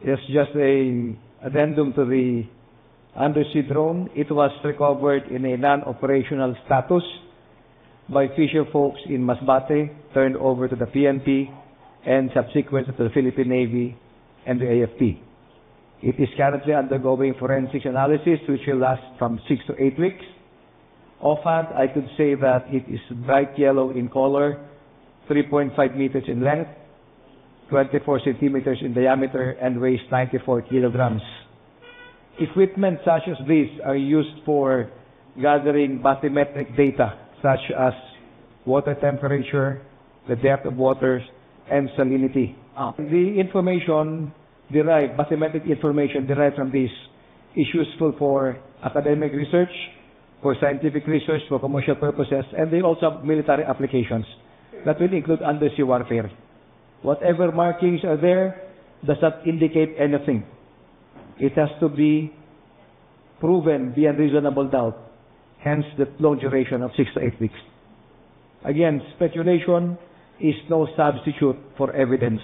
It's just a addendum to the undersea drone. It was recovered in a non-operational status by fisher folks in Masbate, turned over to the PNP, and subsequently to the Philippine Navy and the AFP. It is currently undergoing forensics analysis, which will last from 6 to 8 weeks. Offhand, I could say that it is bright yellow in color, 3.5 meters in length, 24 centimeters in diameter, and weighs 94 kilograms. Equipment such as these are used for gathering bathymetric data, such as water temperature, the depth of waters, and salinity. The information derived, bathymetric information derived from this, is useful for academic research, for scientific research, for commercial purposes, and they also have military applications. That will include undersea warfare. Whatever markings are there does not indicate anything. It has to be proven beyond reasonable doubt, hence the long duration of 6 to 8 weeks. Again, speculation is no substitute for evidence.